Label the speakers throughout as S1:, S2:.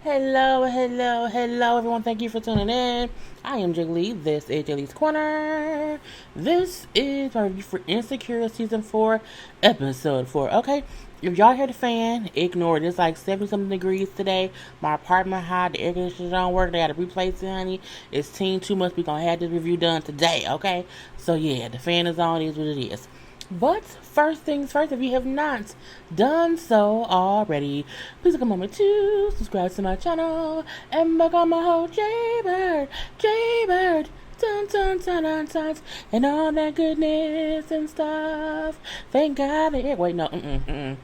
S1: Hello, everyone. Thank you for tuning in. I am JayLee. This is JLeesCorner. This is my review for Insecure Season 4, Episode 4. Okay, if y'all hear the fan, ignore it. It's like 70-something degrees today. My apartment hot. The air conditioners don't work. They got to replace it, honey. It's too much. We going to have this review done today, okay? So, yeah, the fan is on. It is what it is. But first things first, if you have not done so already, please take a moment to subscribe to my channel and become a whole JayBird, dun, and all that goodness and stuff. Thank God the air. Wait, no,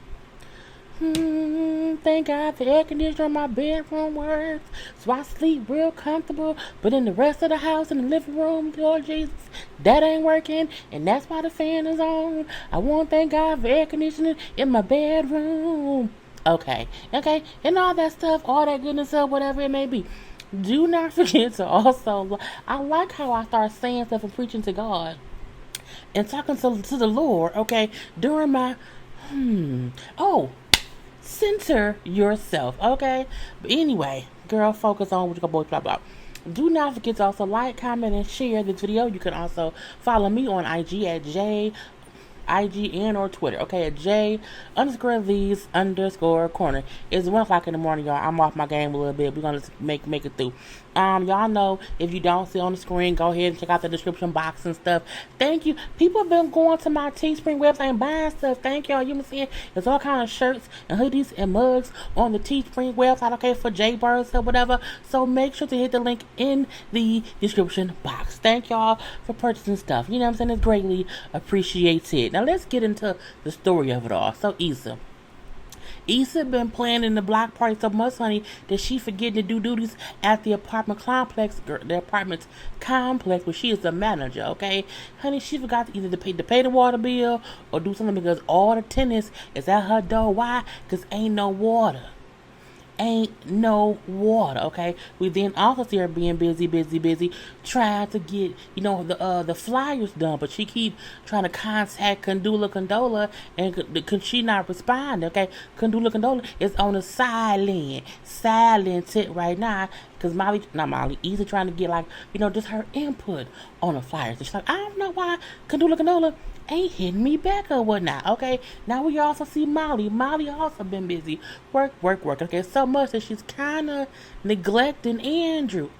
S1: Thank God the air conditioner in my bedroom works, so I sleep real comfortable. But in the rest of the house, in the living room, Lord Jesus, that ain't working, and that's why the fan is on. I want to thank God for air conditioning in my bedroom. Okay, and all that stuff, all that goodness stuff, whatever it may be. Do not forget to also, I like how I start saying stuff and preaching to God and talking to the Lord, okay, during my, center yourself, okay? But anyway, girl, focus on what you're going to blah, blah. Do not forget to also like, comment, and share this video. You can also follow me on IG at IG and or Twitter, okay, at J_Lees_Corner. It's 1 o'clock in the morning, y'all. I'm off my game a little bit. We're gonna make it through. Y'all know, if you don't see on the screen, go ahead and check out the description box and stuff. Thank you. People have been going to my Teespring website and buying stuff. Thank y'all. You know what I'm saying? There's all kind of shirts and hoodies and mugs on the Teespring website, okay, for JayBirds or whatever. So make sure to hit the link in the description box. Thank y'all for purchasing stuff. You know what I'm saying? It's greatly appreciated. Now let's get into the story of it all. So Issa been planning the block party so much, honey, that she forgetting to do duties at the apartment complex where she is the manager, okay? Honey, she forgot to either to pay the water bill or do something because all the tenants is at her door. Why? Because ain't no water, okay? We then also see her being busy, trying to get, the flyers done, but she keep trying to contact Condola, and she not responding, okay? Condola is on a silent tip right now, because Issa trying to get, just her input on the flyers. And she's like, I don't know why Condola ain't hitting me back or whatnot, okay? Now we also see Molly. Molly also been busy. Work, okay? So much that she's kind of neglecting Andrew.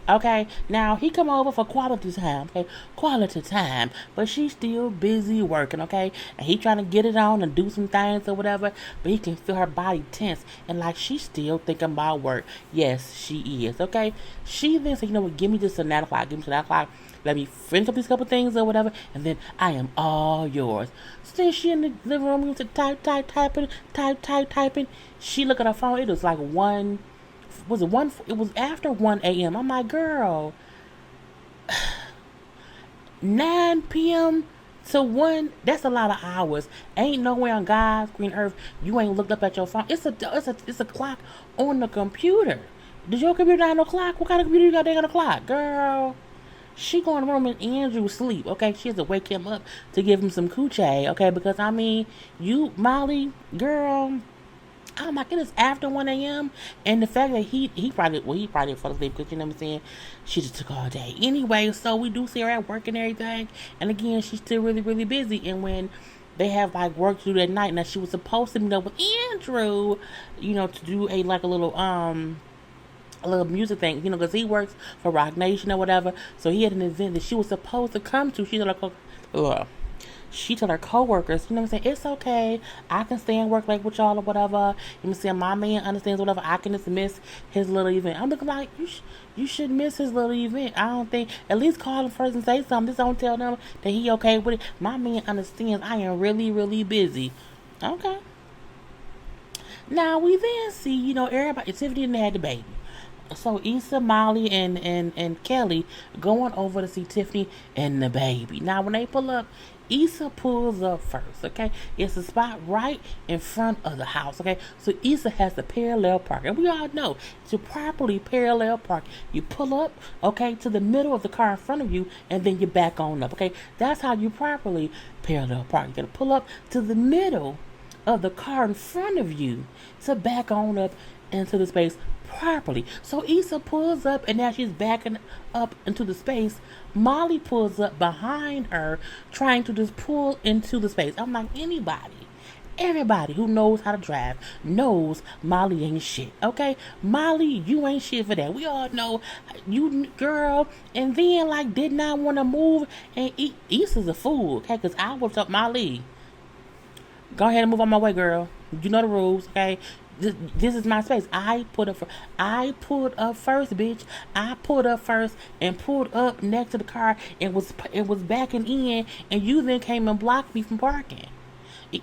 S1: Okay, now he come over for quality time, okay? Quality time. But she's still busy working, okay? And he trying to get it on and do some things or whatever, but he can feel her body tense and she's still thinking about work. Yes, she is, okay? She then said, give me this till 9 o'clock. Give me till 9 o'clock. Let me finish up these couple things or whatever, and then I am all yours. So then she in the living room to typing. She look at her phone. It was like 1. Was it 1? It was after 1 a.m. I'm like, girl, 9 p.m. to 1. That's a lot of hours. Ain't nowhere on God's green earth you ain't looked up at your phone. It's a clock on the computer. Does your computer not have no clock? What kind of computer you got there on the clock, girl? She go in the room and Andrew sleep, okay? She has to wake him up to give him some coochie, okay? Because, you, Molly, girl, oh my goodness, after 1 a.m. And the fact that he probably fell asleep because, you know what I'm saying, she just took all day. Anyway, so we do see her at work and everything. And again, she's still really, really busy. And when they have work to do at night, now she was supposed to meet up with Andrew, to do a little music thing, because he works for Rock Nation or whatever. So he had an event that she was supposed to come to. She told her co-workers, it's okay. I can stay and work with y'all or whatever. My man understands whatever. I can just miss his little event. I'm looking like, you should miss his little event. I don't think, at least call him first and say something. Just don't tell them that he okay with it. My man understands I am really, really busy. Okay. Now we then see, everybody, Tiffany and they had the baby. So Issa, Molly, and Kelly going over to see Tiffany and the baby. Now when they pull up, Issa pulls up first, okay? It's a spot right in front of the house, okay? So Issa has the parallel park. And we all know, to properly parallel park, you pull up, okay, to the middle of the car in front of you, and then you back on up, okay? That's how you properly parallel park. You gotta pull up to the middle of the car in front of you to back on up into the space properly. So Issa pulls up, and as she's backing up into the space, Molly pulls up behind her, trying to just pull into the space. I'm like, everybody who knows how to drive knows Molly ain't shit, okay? Molly, you ain't shit for that. We all know you, girl. And then, like, did not want to move. And Issa's a fool, okay? Because I was up Molly. Go ahead and move on my way, girl. You know the rules, okay? This is my space. I pulled up first, bitch. I pulled up first and pulled up next to the car and was backing in, and you then came and blocked me from parking.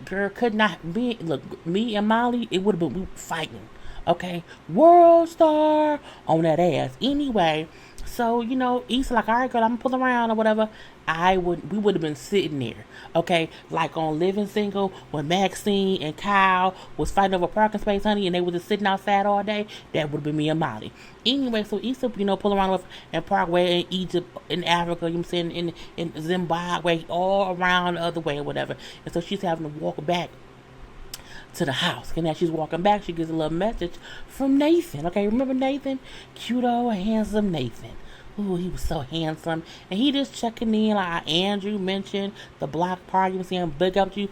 S1: Girl, could not be. Look, me and Molly, it would have been, we fighting. Okay, world star on that ass. Anyway, so Issa like, all right, girl, I'm gonna pull around or whatever. We would have been sitting there, okay, like on Living Single when Maxine and Kyle was fighting over parking space, honey, and they were just sitting outside all day. That would have been me and Molly. Anyway, so Issa, pull around with in Parkway in Egypt, in Africa, I'm saying, in Zimbabwe, all around the other way or whatever. And so she's having to walk back to the house. And as she's walking back, she gets a little message from Nathan. Okay, remember Nathan? Cute old handsome Nathan. Ooh, he was so handsome. And he just checking in, like Andrew mentioned, the block party. Was saying, big up to you.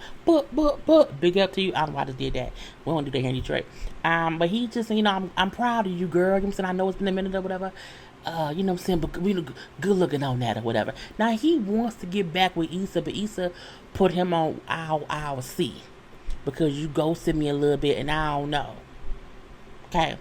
S1: Big up to you. I don't know why I just did that. We don't do that here in Detroit. But he just, I'm proud of you, girl. I'm saying, I know it's been a minute or whatever. I'm saying, but good looking on that or whatever. Now, he wants to get back with Issa, but Issa put him on our C. Because you ghosted me a little bit and I don't know. Okay.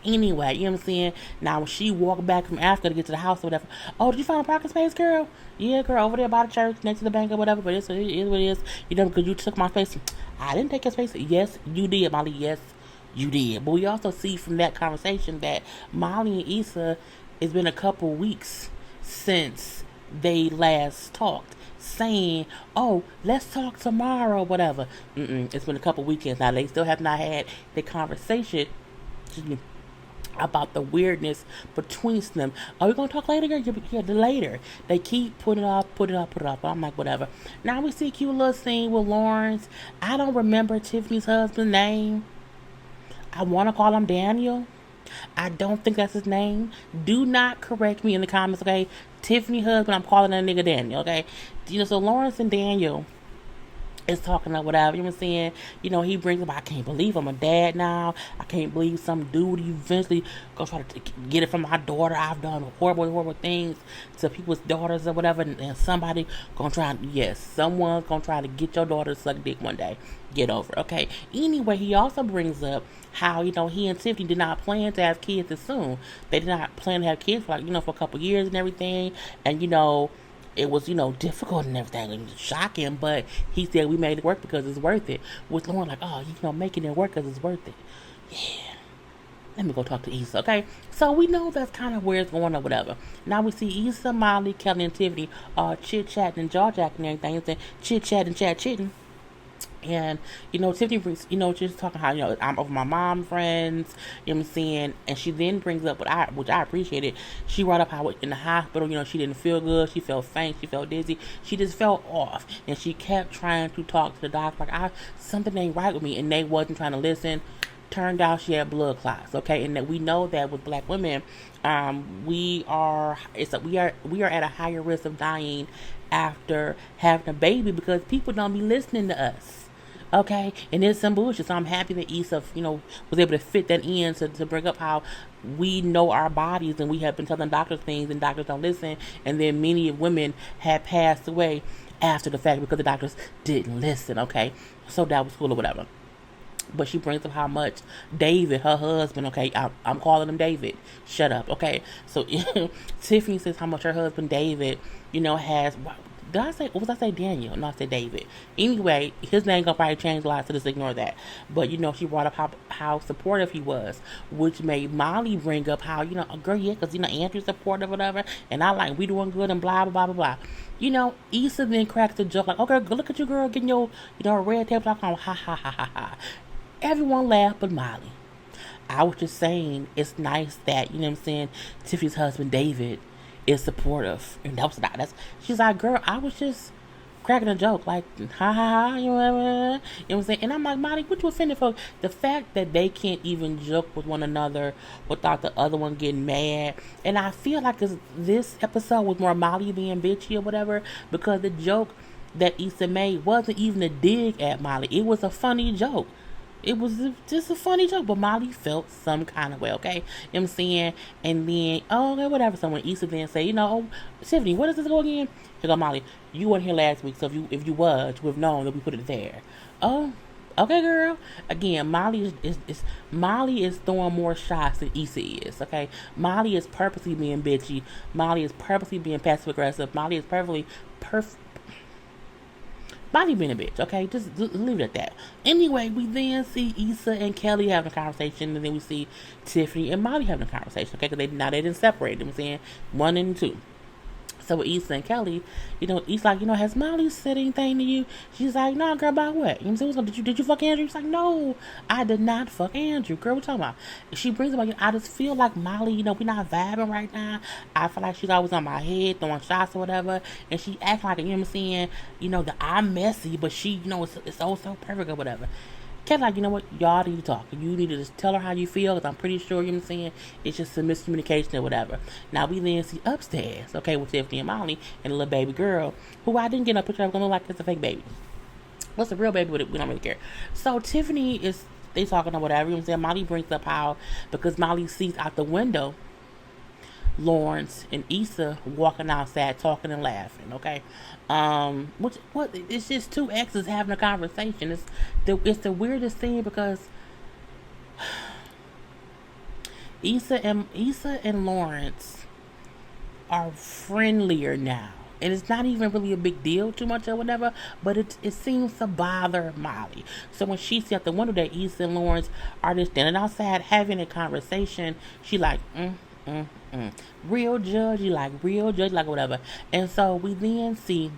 S1: Anyway, you know what I'm saying? Now, when she walked back from Africa to get to the house or whatever, oh, did you find a parking space, girl? Yeah, girl, over there by the church, next to the bank or whatever, but it is what it is. Because you took my space. I didn't take your space. Yes, you did, Molly. Yes, you did. But we also see from that conversation that Molly and Issa, it's been a couple weeks since they last talked, saying, oh, let's talk tomorrow, whatever. It's been a couple weekends now. They still have not had the conversation about the weirdness between them. Are we gonna talk later? Yeah, later. They keep putting it off. But I'm like, whatever. Now we see a cute little scene with Lawrence. I don't remember Tiffany's husband's name. I want to call him Daniel. I don't think that's his name. Do not correct me in the comments, okay? Tiffany husband, I'm calling that nigga Daniel, okay? So Lawrence and Daniel is talking or whatever, you know what I'm saying? He brings up, I can't believe I'm a dad now. I can't believe some dude eventually gonna try to get it from my daughter. I've done horrible things to people's daughters or whatever, and somebody gonna try, someone's gonna try to get your daughter to suck dick one day. Get over it, okay? Anyway, he also brings up how, he and Tiffany did not plan to have kids this soon. They did not plan to have kids for for a couple years and everything, and it was, difficult and everything. It was shocking, but he said we made it work because it's worth it. With Lauren, like, oh, making it work because it's worth it. Yeah. Let me go talk to Issa, okay? So we know that's kind of where it's going or whatever. Now we see Issa, Molly, Kelly, and Tiffany chit-chatting and jaw-jacking and everything. Chit-chatting, chat-chitting. And, Tiffany brings, just talking how, I'm over my mom friends, you know what I'm saying? And she then brings up, which I appreciated, she brought up how in the hospital, she didn't feel good, she felt faint, she felt dizzy, she just felt off. And she kept trying to talk to the doctor, like, something ain't right with me, and they wasn't trying to listen. Turned out she had blood clots, okay? And that we know that with black women, we are at a higher risk of dying after having a baby because people don't be listening to us. Okay, and it's some bullshit. So I'm happy that Issa, was able to fit that in to bring up how we know our bodies and we have been telling doctors things and doctors don't listen. And then many women have passed away after the fact because the doctors didn't listen. Okay, so that was cool or whatever. But she brings up how much David, her husband, okay, I'm calling him David. Shut up, okay? So Tiffany says how much her husband David, has. Did I say, what was I say Daniel? No, I said David. Anyway, his name gonna probably change a lot, so just ignore that. But, she brought up how supportive he was, which made Molly bring up how, girl, yeah, because, Andrew's supportive or whatever, and I like, we doing good and blah, blah, blah, blah, blah. Issa then cracks the joke, like, okay, look at you, girl, getting your, red table talk on, ha, ha, ha, ha, ha. Everyone laughed but Molly. I was just saying, it's nice that, Tiffany's husband, David, is supportive. And that's she's like, girl, I was just cracking a joke, like, ha ha ha, you know what I'm saying? And I'm like, Molly, what you offended for? The fact that they can't even joke with one another without the other one getting mad. And I feel like this episode was more Molly being bitchy or whatever, because the joke that Issa made wasn't even a dig at Molly. It was a funny joke. It was just a funny joke, but Molly felt some kind of way, okay? You know what I'm saying? And then, oh, okay, whatever. So when Issa then say, oh, Tiffany, what does this go again? Here go Molly. You weren't here last week, so if you was, you would have known that we put it there. Oh, okay, girl. Again, Molly Molly is throwing more shots than Issa is, okay? Molly is purposely being bitchy. Molly is purposely being passive aggressive. Molly is Molly being a bitch, okay? Just leave it at that. Anyway, we then see Issa and Kelly having a conversation, and then we see Tiffany and Molly having a conversation, okay? Because they didn't separate, you know what I'm saying? 1 and 2. So with Issa and Kelly, Issa like, has Molly said anything to you? She's like, no, girl, about what? You know what I'm saying? Did you fuck Andrew? She's like, no, I did not fuck Andrew. Girl, what you talking about? She brings up, I just feel like Molly, we're not vibing right now. I feel like she's always on my head, throwing shots or whatever. And she acts like, you know what I'm saying? That I'm messy, but she, it's so perfect or whatever. Kelly like, you know what? Y'all need to talk. You need to just tell her how you feel, because I'm pretty sure, you know what I'm saying, it's just some miscommunication or whatever. Now, we then see upstairs, okay, with Tiffany and Molly and the little baby girl, who I didn't get a picture of, gonna look like it's a fake baby. What's a real baby? We don't really care. So, they talking or whatever, you know what I'm saying? Molly brings up how, because Molly sees out the window Lawrence and Issa walking outside talking and laughing, okay? It's just two exes having a conversation. It's the weirdest thing, because Issa and Lawrence are friendlier now. And it's not even really a big deal too much or whatever, but it seems to bother Molly. So when she sees out the window that Issa and Lawrence are just standing outside having a conversation, she like, real judge, like whatever. And so we then see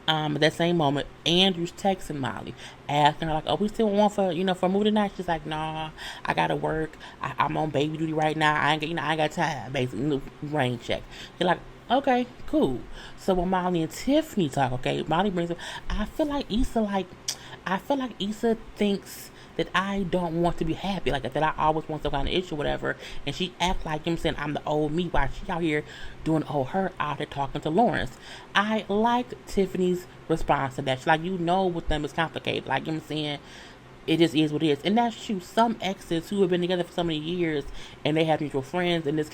S1: at that same moment, Andrew's texting Molly, asking her like, "Oh, we still want for a movie tonight?" She's like, "Nah, I gotta work. I'm on baby duty right now. I ain't got time." Basically, rain check. You're like, okay, cool. So when Molly and Tiffany talk, okay, Molly brings up, I feel like Issa thinks that I don't want to be happy, like that I always want some kind of issue, whatever. And she act like, I'm the old me, while she out here doing her out here talking to Lawrence. I liked Tiffany's response to that. She's like, with them it's complicated. Like, it just is what it is. And that's true. Some exes who have been together for so many years and they have mutual friends, and it's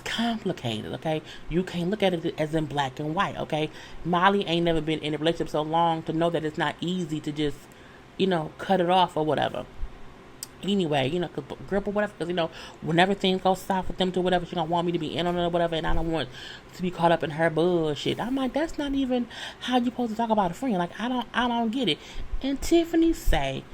S1: complicated, okay? You can't look at it as in black and white, okay? Molly ain't never been in a relationship so long to know that it's not easy to just cut it off or whatever. Anyway, grip or whatever, because, whenever things go south with them to whatever, she don't want me to be in on it or whatever, and I don't want to be caught up in her bullshit. I'm like, that's not even how you supposed to talk about a friend. Like, I don't get it. And Tiffany say,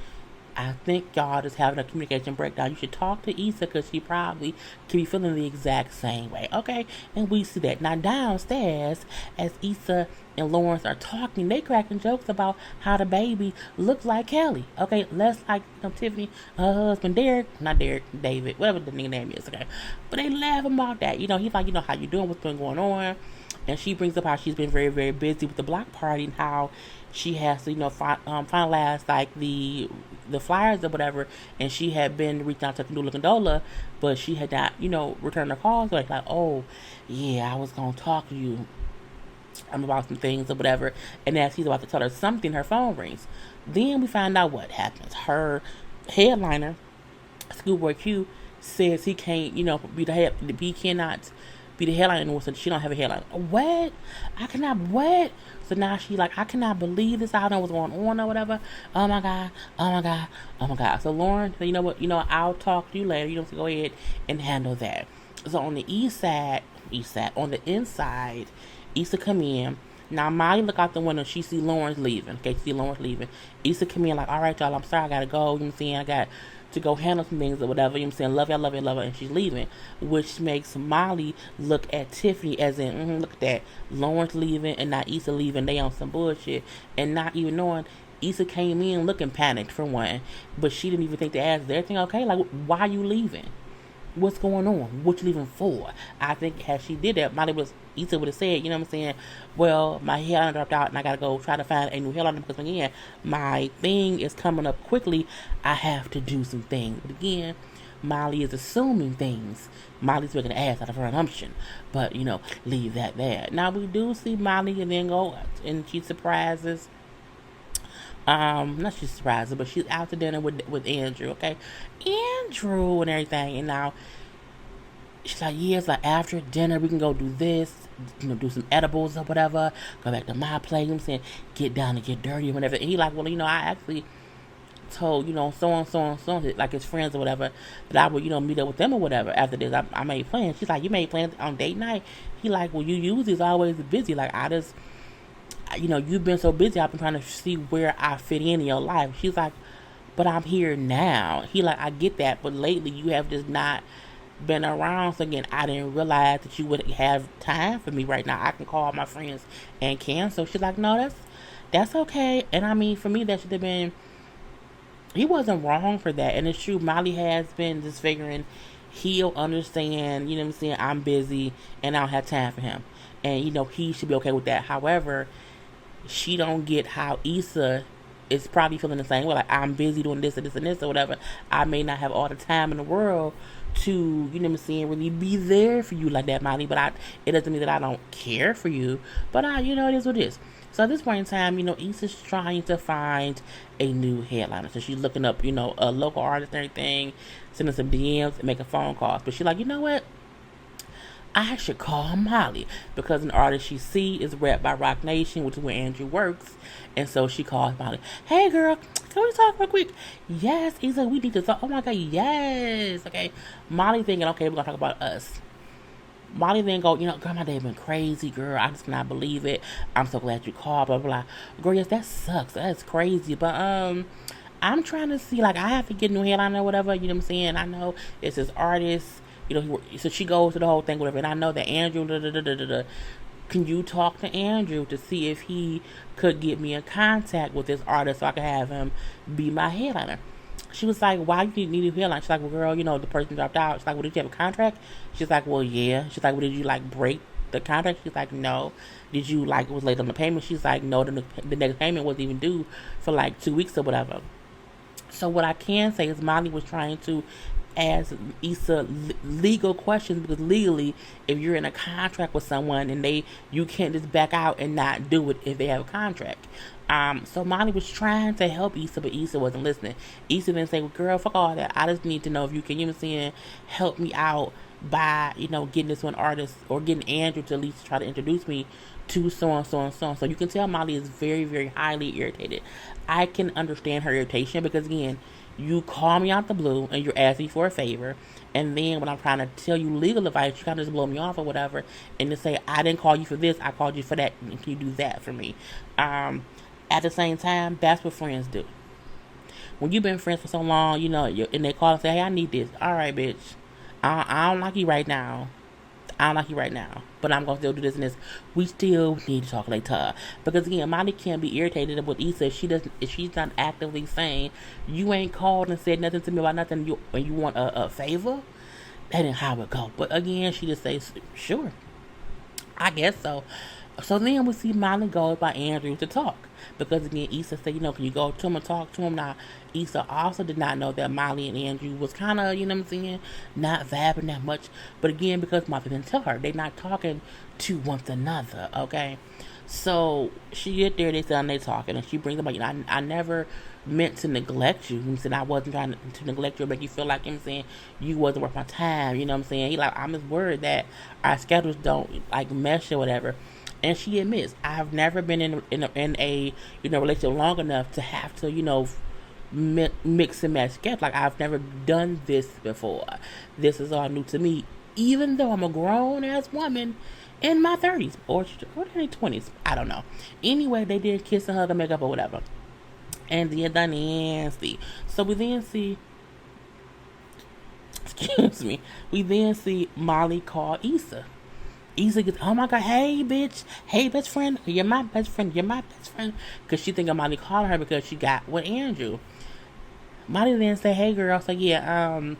S1: I think y'all just having a communication breakdown. You should talk to Issa, because she probably could be feeling the exact same way. Okay? And we see that. Now downstairs, as Issa and Lawrence are talking, they cracking jokes about how the baby looks like Kelly. Okay? Less like Tiffany, her husband David, whatever the nigga name is. Okay? But they laugh about that. He's like, how you doing? What's been going on? And she brings up how she's been very, very busy with the block party, and how she has to, finalize like the flyers or whatever. And she had been reaching out to Candola Condola, but she had not, returned her calls. Like, oh, yeah, I was gonna talk to you about some things or whatever. And as he's about to tell her something, her phone rings. Then we find out what happens. Her headliner, Schoolboy Q, says he can't, be the head. He cannot be the headline anymore, so she don't have a headline. What? I cannot. What? So now she like, I cannot believe this. I don't know what's going on or whatever. Oh my god. So Lauren, you know what? I'll talk to you later. You don't have to go ahead and handle that. So on the on the inside, Issa come in. Now Molly look out the window. She see Lawrence leaving. Okay, Issa come in like, all right, y'all. I'm sorry, I gotta go. You know what I'm saying? I got to go handle some things or whatever. You know what I'm saying? Love y'all, and she's leaving. Which makes Molly look at Tiffany as in, look at that. Lawrence leaving and not Issa leaving. They on some bullshit. And not even knowing, Issa came in looking panicked for one. But she didn't even think to ask, is everything okay? Like, why are you leaving? what's going on? What you leaving for? I think had she did that, Issa would have said, you know what I'm saying? Well, my hairline dropped out and I gotta go try to find a new hairline because again, my thing is coming up quickly. I have to do some things. But again, Molly is assuming things. Molly's making an ass out of her assumption. But, leave that there. Now we do see Molly and then go and she surprises not she's surprised, but she's out to dinner with Andrew, okay? Andrew and everything, and now she's like, yeah, it's like after dinner we can go do this, do some edibles or whatever, go back to my place, I'm saying, get down and get dirty or whatever. And he like, well, I actually told, so and so and so, like his friends or whatever, that I would, meet up with them or whatever after this. I made plans. She's like, you made plans on date night? He like, well, you usually is always busy. Like, I just, you've been so busy, I've been trying to see where I fit in your life. She's like, but I'm here now. He like, I get that, but lately you have just not been around. So again, I didn't realize that you would have time for me right now. I can call my friends and cancel. She's like, no, that's okay. And I mean, for me, that should have been, he wasn't wrong for that. And it's true, Molly has been just figuring he'll understand, you know what I'm saying, I'm busy and I don't have time for him. And, he should be okay with that. However, she don't get how Issa is probably feeling the same way. Like, I'm busy doing this and this and this or whatever. I may not have all the time in the world to, you know what I'm saying, really be there for you like that, Molly. But it doesn't mean that I don't care for you. But it is what it is. So at this point in time, Issa's trying to find a new headliner. So she's looking up, a local artist and everything, sending some DMs and making phone calls. But she's like, you know what? I should call Molly because an artist she see is rep by Rock Nation, which is where Andrew works. And so she calls Molly. Hey, girl, can we talk real quick? Yes. He's like, we need to talk. Oh, my God, yes. Okay. Molly thinking, okay, we're going to talk about us. Molly then go, girl, my day been crazy, girl. I just cannot believe it. I'm so glad you called, blah, blah, blah. Girl, yes, that sucks. That's crazy. But, I'm trying to see, like, I have to get a new headline or whatever. You know what I'm saying? I know it's this artist. So she goes to the whole thing, whatever. And I know that Andrew, can you talk to Andrew to see if he could get me in contact with this artist so I could have him be my headliner? She was like, why you need a headline? She's like, well, girl, the person dropped out. She's like, well, did you have a contract? She's like, well, yeah. She's like, well, did you, break the contract? She's like, no. Did you, was late on the payment? She's like, no, the next payment wasn't even due for, 2 weeks or whatever. So what I can say is Molly was trying to ask Issa legal questions because legally, if you're in a contract with someone and you can't just back out and not do it if they have a contract. So Molly was trying to help Issa, but Issa wasn't listening. Issa then say, well, girl, fuck all that. I just need to know if you can, help me out by, getting this one artist or getting Andrew to at least try to introduce me to so and so and so on. So you can tell Molly is very, very highly irritated. I can understand her irritation because, again, you call me out the blue and you're asking me for a favor, and then when I'm trying to tell you legal advice, you kind of just blow me off or whatever, and just say, I didn't call you for this, I called you for that, and can you do that for me? At the same time, that's what friends do. When you've been friends for so long, and they call and say, hey, I need this. All right, bitch. I don't like you right now. But I'm going to still do this and this. We still need to talk later. Because again, Molly can't be irritated with Issa if she's not actively saying, you ain't called and said nothing to me about nothing and you want a favor. That ain't how it go. But again, she just says, sure. I guess so. So then we see Molly goes by Andrew to talk. Because again, Issa said, can you go to him and talk to him? Now, Issa also did not know that Molly and Andrew was kind of, not vibing that much. But again, because Molly didn't tell her, they're not talking to one another, okay? So she get there, they sit down, they talking, and she brings up, I never meant to neglect you. He said, I wasn't trying to neglect you or make you feel like, you wasn't worth my time, He like, I'm just worried that our schedules don't, mesh or whatever. And she admits, I've never been in a relationship long enough to have to, mix and match schedules. I've never done this before. This is all new to me, even though I'm a grown-ass woman in my 30s or in their 20s. I don't know. Anyway, they did kiss and hug and make up or whatever. And then done nasty. So we then see, we then see Molly call Issa. Issa gets, oh my God, hey bitch, hey best friend, you're my best friend, because she think Molly calling her because she got with Andrew. Molly then say, hey girl, so yeah,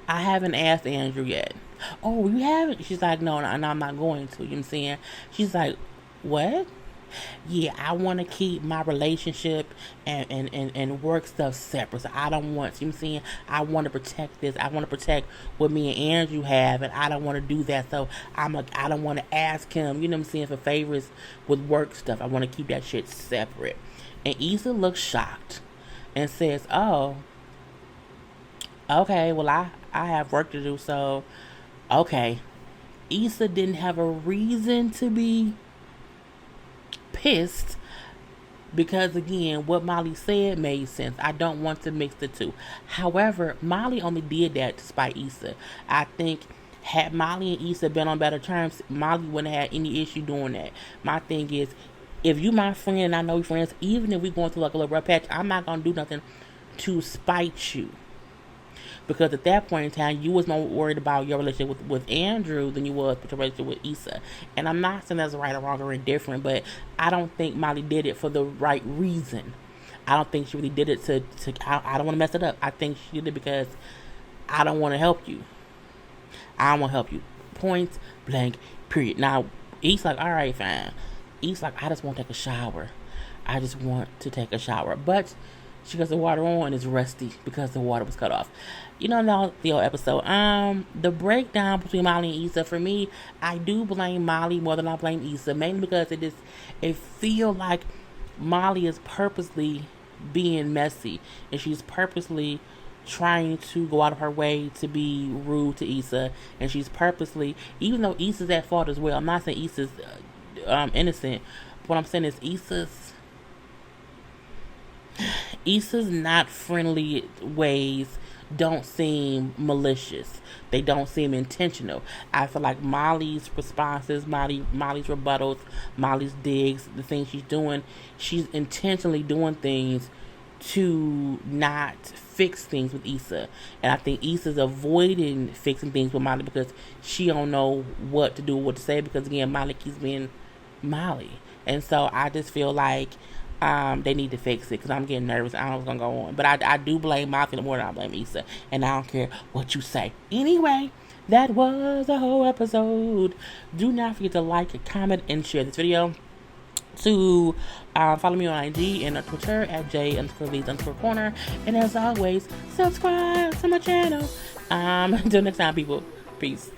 S1: I haven't asked Andrew yet. Oh, you haven't? She's like, no, no, I'm not going to. You know what I'm saying? She's like, what? Yeah, I want to keep my relationship and work stuff separate. So I don't want, you know what I'm saying? I want to protect this. I want to protect what me and Andrew have, and I don't want to do that. So I don't want to ask him, you know what I'm saying, for favors with work stuff. I want to keep that shit separate. And Issa looks shocked and says, oh, okay, well, I have work to do, so okay. Issa didn't have a reason to be pissed because, again, what Molly said made sense. I don't want to mix the two. However, Molly only did that to spite Issa. I think had Molly and Issa been on better terms, Molly wouldn't have had any issue doing that. My thing is, if you my friend and I know your friends, even if we going through like a little rough patch, I'm not gonna do nothing to spite you. Because at that point in time, you was more worried about your relationship with Andrew than you was with your relationship with Issa. And I'm not saying that's right or wrong or indifferent, but I don't think Molly did it for the right reason. I don't think she really did it to I don't want to mess it up. I think she did it because I don't want to help you. I don't want to help you. Point blank, period. Now, Issa like, all right, fine. Issa like, I just want to take a shower. I just want to take a shower. But she got the water on and it's rusty because the water was cut off. You know, now the old episode. The breakdown between Molly and Issa, for me, I do blame Molly more than I blame Issa, mainly because it feel like Molly is purposely being messy and she's purposely trying to go out of her way to be rude to Issa, and she's purposely, even though Issa's at fault as well. I'm not saying Issa's innocent, but what I'm saying is Issa's not friendly ways don't seem malicious. They don't seem intentional. I feel like Molly's responses, Molly's rebuttals, Molly's digs, the things she's intentionally doing things to not fix things with Issa. And I think Issa's avoiding fixing things with Molly because she don't know what to do, what to say, because again, Molly keeps being Molly. And so I just feel like they need to fix it because I'm getting nervous. I don't know what's going to go on. But I do blame Molly more than I blame Issa. And I don't care what you say. Anyway, that was a whole episode. Do not forget to like, comment, and share this video. To follow me on IG and on Twitter at JLeesCorner. And as always, subscribe to my channel. Until next time, people. Peace.